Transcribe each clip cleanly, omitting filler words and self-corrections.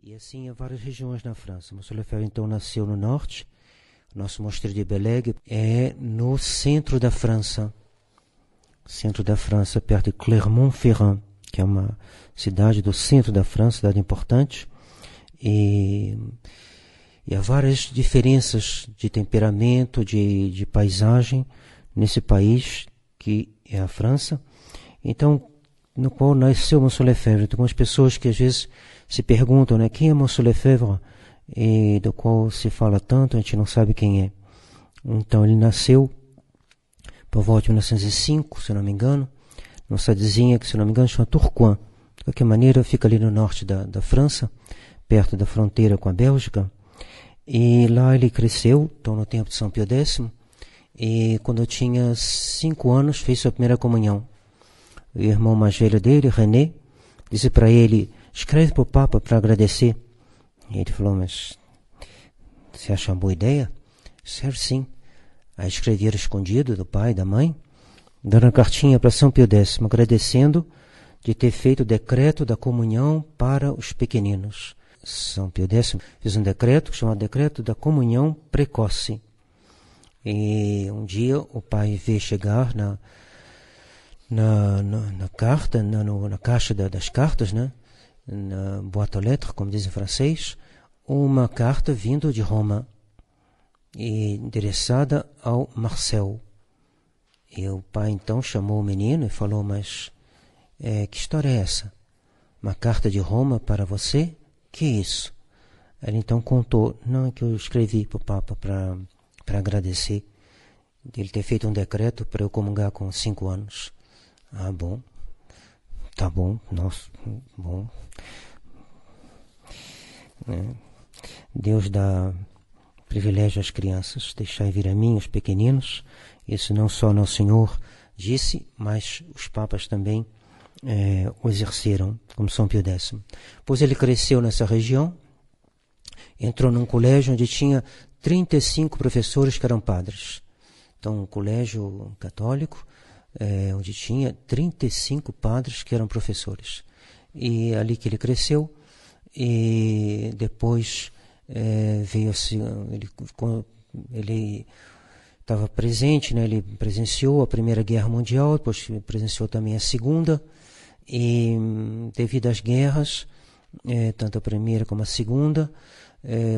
E assim há várias regiões na França. Monsieur Lefebvre então nasceu no norte. Nosso mosteiro de Bellègue é no centro da França. Centro da França, perto de Clermont-Ferrand, que é uma cidade do centro da França, cidade importante. E há várias diferenças de temperamento, de paisagem nesse país que é a França. Então, no qual nasceu Monsieur Lefebvre. Tem algumas pessoas que às vezes se perguntam, né, quem é Monsieur Lefebvre, e do qual se fala tanto, a gente não sabe quem é. Então ele nasceu por volta de 1905, se eu não me engano, numa cidadezinha que, se eu não me engano, chama Tourcoing. De qualquer maneira, fica ali no norte da França, perto da fronteira com a Bélgica. E lá ele cresceu, então no tempo de São Pio X, e quando eu tinha 5 anos, fez sua primeira comunhão. O irmão mais velho dele, René, disse para ele, escreve para o Papa para agradecer. E ele falou, mas você acha uma boa ideia? Serve sim. Aí escreveram escondido do pai e da mãe, dando uma cartinha para São Pio X, agradecendo de ter feito o decreto da comunhão para os pequeninos. São Pio X fez um decreto chamado Decreto da Comunhão Precoce. E um dia o pai vê chegar na carta, na caixa das cartas, né? Na boîte aux lettres, como diz em francês, uma carta vindo de Roma e endereçada ao Marcel. E o pai então chamou o menino e falou, mas que história é essa? Uma carta de Roma para você? Que é isso? Ele então contou, não, é que eu escrevi para o Papa para agradecer ele ter feito um decreto para eu comungar com 5 anos. Ah, bom. Tá bom. Nossa, bom. Deus dá privilégio às crianças. Deixai vir a mim os pequeninos. Isso não só Nosso Senhor disse, mas os papas também o exerceram, como São Pio X. Pois ele cresceu nessa região, entrou num colégio onde tinha 35 professores que eram padres. Então, um colégio católico, onde tinha 35 padres que eram professores. E ali que ele cresceu, e depois veio assim, ele estava presente, né? Ele presenciou a Primeira Guerra Mundial, depois presenciou também a Segunda, e devido às guerras, tanto a Primeira como a Segunda,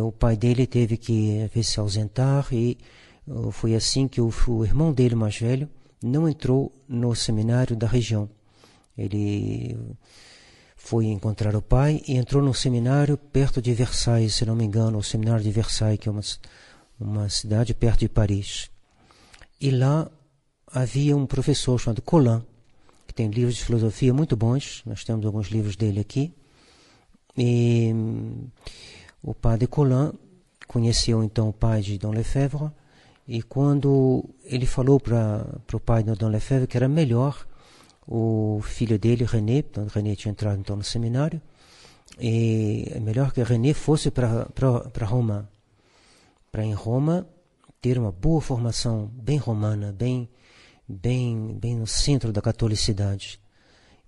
o pai dele teve que às vezes se ausentar, e foi assim que o irmão dele mais velho não entrou no seminário da região. Ele foi encontrar o pai e entrou no seminário perto de Versailles, se não me engano, o seminário de Versailles, que é uma cidade perto de Paris. E lá havia um professor chamado Colin, que tem livros de filosofia muito bons, nós temos alguns livros dele aqui. E o padre Colin conheceu então o pai de Dom Lefebvre, e quando ele falou para o pai de Dom Lefebvre que era melhor o filho dele, René, então René tinha entrado então no seminário, e é melhor que René fosse para Roma, para em Roma ter uma boa formação bem romana, bem no centro da catolicidade.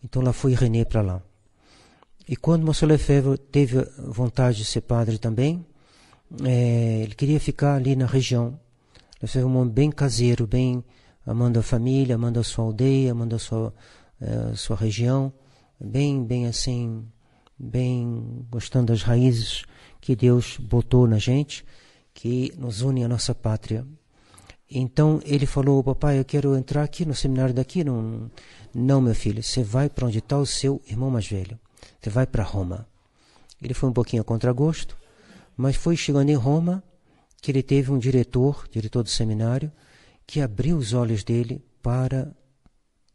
Então lá foi René para lá. E quando Monsieur Lefebvre teve vontade de ser padre também, ele queria ficar ali na região. Lefebvre é um homem bem caseiro, bem amando a família, amando a sua aldeia, amando a sua região, bem assim, bem gostando das raízes que Deus botou na gente, que nos unem à nossa pátria. Então ele falou, papai, eu quero entrar aqui no seminário daqui. Não, meu filho, você vai para onde está o seu irmão mais velho. Você vai para Roma. Ele foi um pouquinho a contragosto, mas foi chegando em Roma que ele teve um diretor do seminário, que abriu os olhos dele para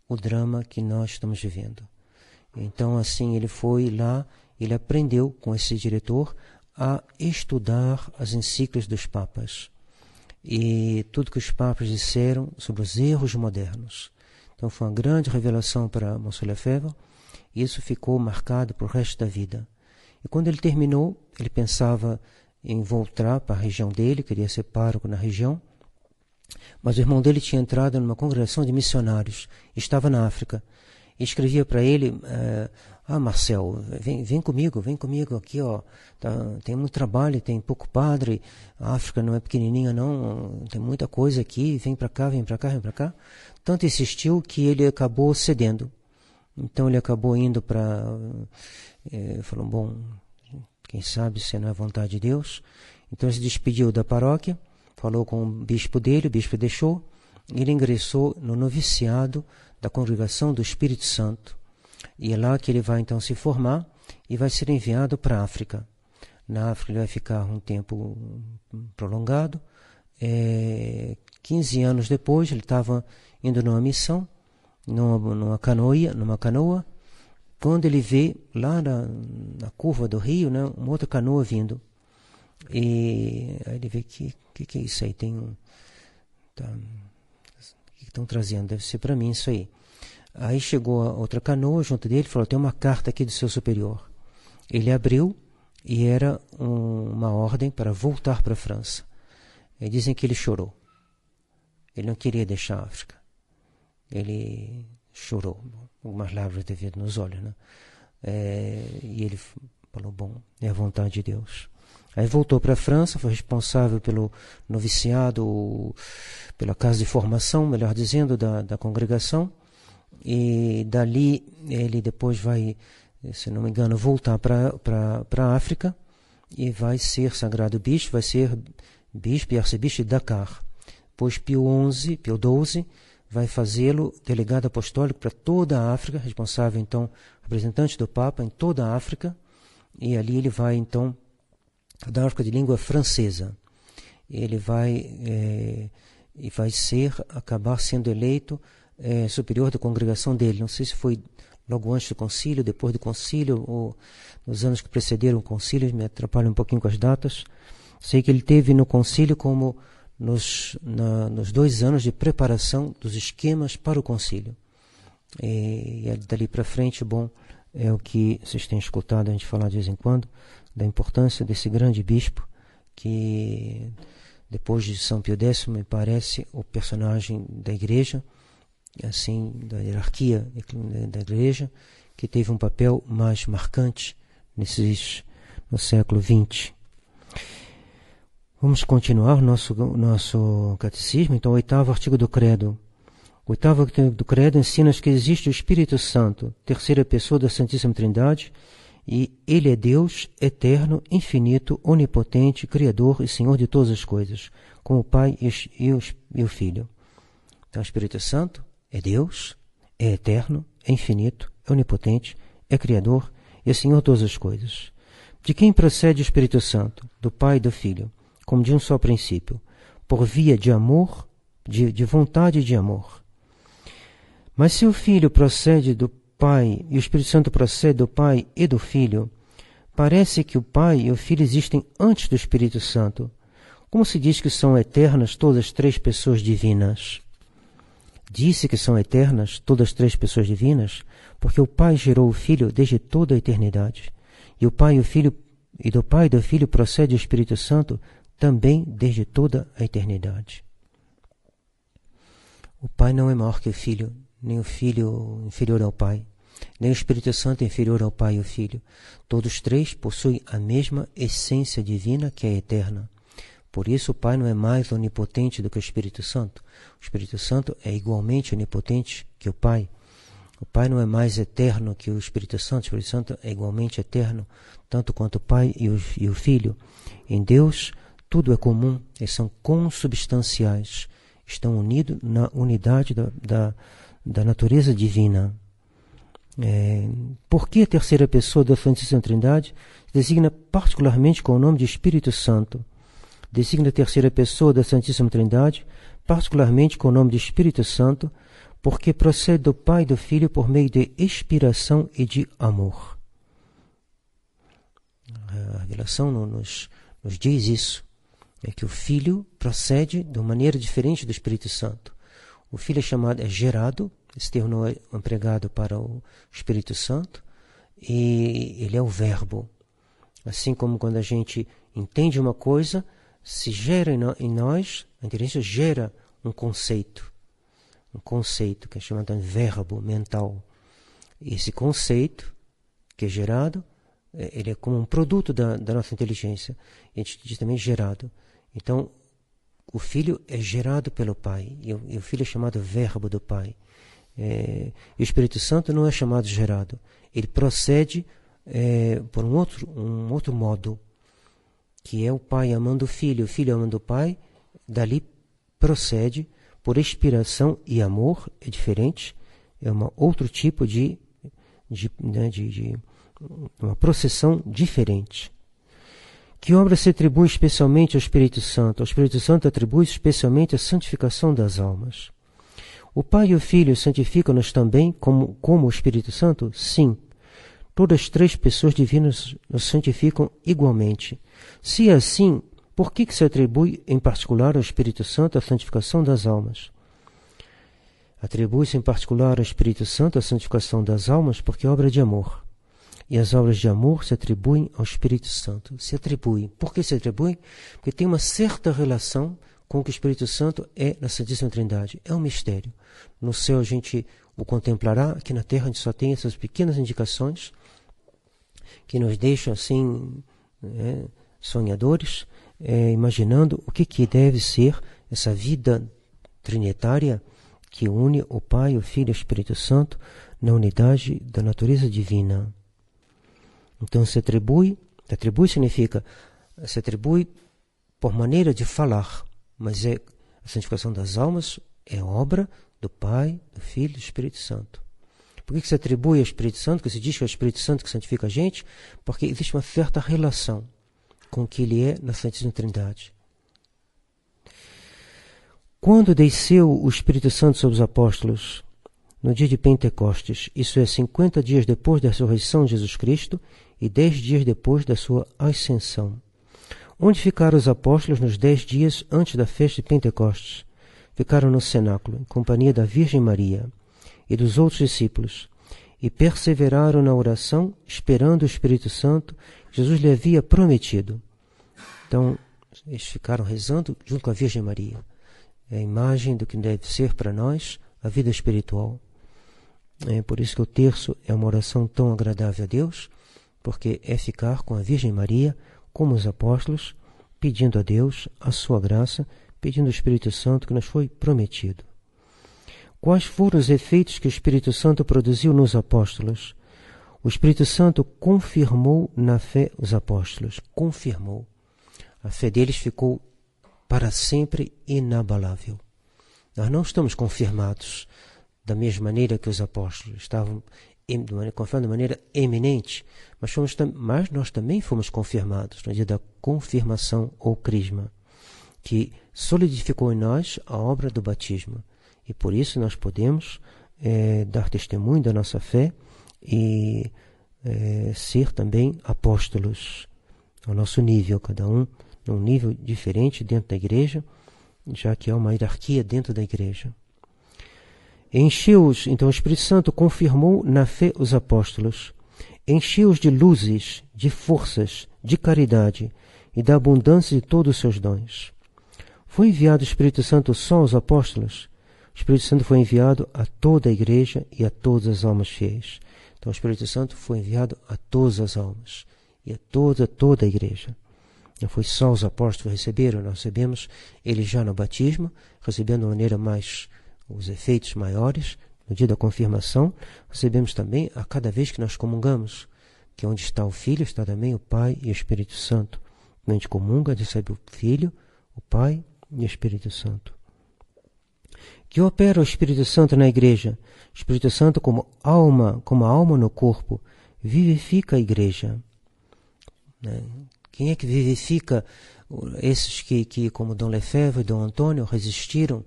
o drama que nós estamos vivendo. Então, assim, ele foi lá, ele aprendeu com esse diretor a estudar as encíclicas dos papas e tudo que os papas disseram sobre os erros modernos. Então, foi uma grande revelação para Monsieur Lefebvre, e isso ficou marcado para o resto da vida. E quando ele terminou, ele pensava em voltar para a região dele, queria ser pároco na região, mas o irmão dele tinha entrado numa congregação de missionários, estava na África. e escrevia para ele, Marcel, vem comigo aqui, ó, tem muito trabalho, tem pouco padre, a África não é pequenininha não, tem muita coisa aqui, vem para cá. Tanto insistiu que ele acabou cedendo. Então ele acabou indo para... falou, bom, quem sabe se não é vontade de Deus. Então ele se despediu da paróquia, falou com o bispo dele, o bispo deixou, e ele ingressou no noviciado da Congregação do Espírito Santo. E é lá que ele vai então se formar e vai ser enviado para a África. Na África ele vai ficar um tempo prolongado. 15 anos depois ele estava indo numa missão, numa canoa, quando ele vê lá na curva do rio, né, uma outra canoa vindo. E aí ele vê que é isso aí, o que estão trazendo? Deve ser para mim isso aí. Aí chegou a outra canoa junto dele e falou, tem uma carta aqui do seu superior. Ele abriu e era uma ordem para voltar para a França. E dizem que ele chorou. Ele não queria deixar a África. Ele chorou, algumas lágrimas devido nos olhos, né? E ele falou, bom, é a vontade de Deus. Aí voltou para a França, foi responsável pelo noviciado, pela casa de formação, melhor dizendo, da congregação. E dali ele depois vai, se não me engano, voltar para a África e vai ser sagrado bispo, vai ser bispo e arcebispo de Dakar. Pois Pio XII vai fazê-lo delegado apostólico para toda a África, responsável então, representante do Papa em toda a África, e ali ele vai então, da África de língua francesa, ele vai acabar sendo eleito superior da congregação dele. Não sei se foi logo antes do concílio, depois do concílio, ou nos anos que precederam o concílio, me atrapalho um pouquinho com as datas. Sei que ele teve no concílio como nos 2 anos de preparação dos esquemas para o concílio. E dali para frente, bom, é o que vocês têm escutado a gente falar de vez em quando, da importância desse grande bispo, que depois de São Pio X, me parece, o personagem da igreja, assim, da hierarquia da igreja, que teve um papel mais marcante no século XX. Vamos continuar nosso catecismo. Então, o 8º artigo do credo. O 8º artigo do credo ensina que existe o Espírito Santo, terceira pessoa da Santíssima Trindade, e ele é Deus, eterno, infinito, onipotente, Criador e Senhor de todas as coisas, como o Pai e o Filho. Então, o Espírito Santo é Deus, é eterno, é infinito, é onipotente, é Criador e é Senhor de todas as coisas. De quem procede o Espírito Santo? Do Pai e do Filho, como de um só princípio, por via de amor, de vontade e de amor. Mas se o Filho procede do Pai e o Espírito Santo procede do Pai e do Filho, parece que o Pai e o Filho existem antes do Espírito Santo. Como se diz que são eternas todas as 3 pessoas divinas? Disse que são eternas todas as 3 pessoas divinas, porque o Pai gerou o Filho desde toda a eternidade. E o Pai e o Filho, e do Pai e do Filho procede o Espírito Santo também desde toda a eternidade. O Pai não é maior que o Filho, nem o Filho inferior ao Pai, nem o Espírito Santo inferior ao Pai e ao Filho. Todos 3 possuem a mesma essência divina que é eterna. Por isso o Pai não é mais onipotente do que o Espírito Santo. O Espírito Santo é igualmente onipotente que o Pai. O Pai não é mais eterno que o Espírito Santo. O Espírito Santo é igualmente eterno, tanto quanto o Pai e o Filho. Em Deus, tudo é comum, eles são consubstanciais, estão unidos na unidade da natureza divina. Por que a terceira pessoa da Santíssima Trindade se designa particularmente com o nome de Espírito Santo? Designa a terceira pessoa da Santíssima Trindade particularmente com o nome de Espírito Santo, porque procede do Pai e do Filho por meio de inspiração e de amor. A revelação nos diz isso, é que o Filho procede de uma maneira diferente do Espírito Santo. O Filho é gerado, esse termo não é empregado para o Espírito Santo, e ele é o Verbo. Assim como quando a gente entende uma coisa, se gera em nós, a inteligência gera um conceito que é chamado de verbo mental. Esse conceito que é gerado, ele é como um produto da nossa inteligência. A gente diz também gerado. Então, o Filho é gerado pelo Pai, e o Filho é chamado Verbo do Pai. E o Espírito Santo não é chamado gerado. Ele procede por um outro modo, que é o Pai amando o Filho amando o Pai. Dali procede por inspiração e amor, é diferente, é outro tipo de uma processão diferente. Que obra se atribui especialmente ao Espírito Santo? O Espírito Santo atribui especialmente a santificação das almas. O Pai e o Filho santificam-nos também como o Espírito Santo? Sim. Todas as 3 pessoas divinas nos santificam igualmente. Se é assim, por que se atribui em particular ao Espírito Santo a santificação das almas? Atribui-se em particular ao Espírito Santo a santificação das almas porque é obra de amor. E as obras de amor se atribuem ao Espírito Santo. Se atribuem. Por que se atribuem? Porque tem uma certa relação com o que o Espírito Santo é na Santíssima Trindade. É um mistério. No céu a gente o contemplará, aqui na terra a gente só tem essas pequenas indicações que nos deixam assim, sonhadores, imaginando o que deve ser essa vida trinitária que une o Pai, o Filho e o Espírito Santo na unidade da natureza divina. Então se atribui significa, se atribui por maneira de falar, mas a santificação das almas é obra do Pai, do Filho e do Espírito Santo. Por que se atribui ao Espírito Santo, que se diz que é o Espírito Santo que santifica a gente? Porque existe uma certa relação com o que ele é na Santíssima Trindade. Quando desceu o Espírito Santo sobre os apóstolos? No dia de Pentecostes, isso é 50 dias depois da ressurreição de Jesus Cristo e 10 dias depois da sua ascensão. Onde ficaram os apóstolos nos 10 dias antes da festa de Pentecostes? Ficaram no cenáculo, em companhia da Virgem Maria e dos outros discípulos, e perseveraram na oração, esperando o Espírito Santo que Jesus lhe havia prometido. Então, eles ficaram rezando junto com a Virgem Maria. É a imagem do que deve ser para nós a vida espiritual. É por isso que o terço é uma oração tão agradável a Deus, porque é ficar com a Virgem Maria, como os apóstolos, pedindo a Deus a sua graça, pedindo ao Espírito Santo que nos foi prometido. Quais foram os efeitos que o Espírito Santo produziu nos apóstolos? O Espírito Santo confirmou na fé os apóstolos. Confirmou. A fé deles ficou para sempre inabalável. Nós não estamos confirmados da mesma maneira que os apóstolos estavam confirmados de maneira eminente, mas nós também fomos confirmados no dia da confirmação ou crisma, que solidificou em nós a obra do batismo. E por isso nós podemos dar testemunho da nossa fé e ser também apóstolos ao nosso nível, cada um num nível diferente dentro da igreja, já que há uma hierarquia dentro da igreja. Encheu-os, então o Espírito Santo confirmou na fé os apóstolos, encheu-os de luzes, de forças, de caridade e da abundância de todos os seus dons. Foi enviado o Espírito Santo só aos apóstolos? O Espírito Santo foi enviado a toda a igreja e a todas as almas fiéis. Então o Espírito Santo foi enviado a todas as almas e a toda a igreja. Não foi só os apóstolos que receberam, nós recebemos ele já no batismo, recebendo de maneira mais os efeitos maiores, no dia da confirmação, recebemos também a cada vez que nós comungamos, que onde está o Filho está também o Pai e o Espírito Santo. Quando a gente comunga, recebe o Filho, o Pai e o Espírito Santo. Que opera o Espírito Santo na igreja? O Espírito Santo como a alma no corpo, vivifica a igreja. Quem é que vivifica esses que como Dom Lefebvre e Dom Antônio, resistiram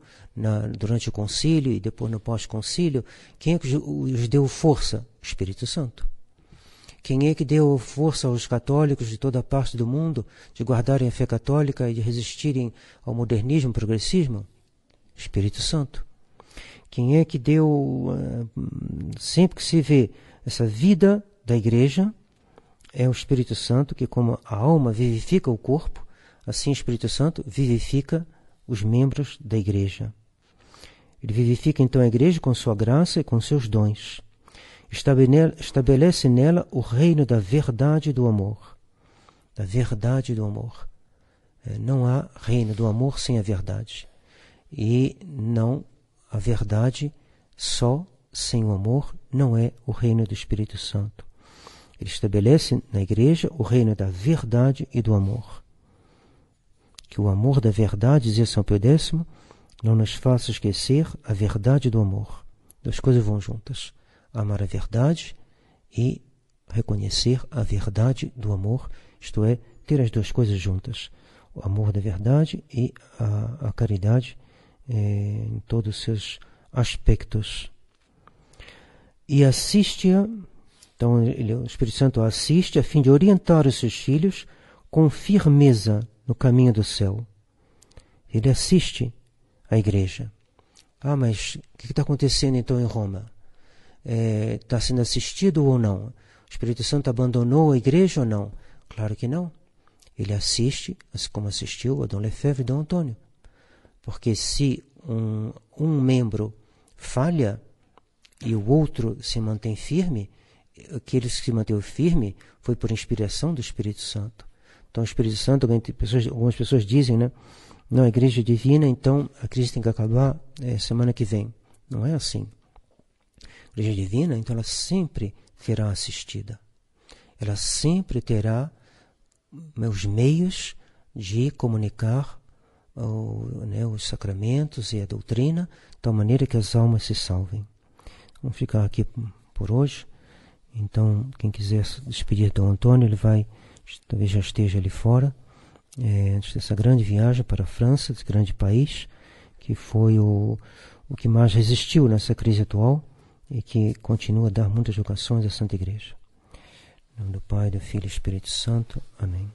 durante o concílio e depois no pós-concílio? Quem é que os deu força? O Espírito Santo. Quem é que deu força aos católicos de toda parte do mundo de guardarem a fé católica e de resistirem ao modernismo e progressismo? Espírito Santo. Quem é que deu, sempre que se vê essa vida da igreja, é o Espírito Santo, que como a alma vivifica o corpo, assim o Espírito Santo vivifica os membros da igreja. Ele vivifica então a igreja com sua graça e com seus dons. estabelece nela o reino da verdade e do amor. Da verdade e do amor. Não há reino do amor sem a verdade. E não a verdade só sem o amor não é o reino do Espírito Santo. Ele estabelece na igreja o reino da verdade e do amor. Que o amor da verdade, dizia São Pio X, não nos faça esquecer a verdade do amor. Duas coisas vão juntas. Amar a verdade e reconhecer a verdade do amor, isto é, ter as duas coisas juntas. O amor da verdade e a caridade em todos os seus aspectos. E assiste-a, então o Espírito Santo assiste a fim de orientar os seus filhos com firmeza no caminho do céu. Ele assiste a igreja. Ah, mas o que está acontecendo então em Roma? Está sendo assistido ou não? O Espírito Santo abandonou a igreja ou não? Claro que não. Ele assiste, como assistiu a Dom Lefebvre e Dom Antônio. Porque se um membro falha e o outro se mantém firme, aquele que se manteve firme foi por inspiração do Espírito Santo. Então o Espírito Santo, algumas pessoas dizem, né? Não, a igreja divina, então a crise tem que acabar semana que vem. Não é assim. A igreja divina, então ela sempre será assistida. Ela sempre terá os meios de comunicar os sacramentos e a doutrina de tal maneira que as almas se salvem. Vamos ficar aqui por hoje. Então, quem quiser se despedir de Dom Antônio, ele vai, talvez já esteja ali fora, antes dessa grande viagem para a França, esse grande país, que foi o que mais resistiu nessa crise atual e que continua a dar muitas vocações à Santa Igreja. Em nome do Pai, do Filho e do Espírito Santo. Amém.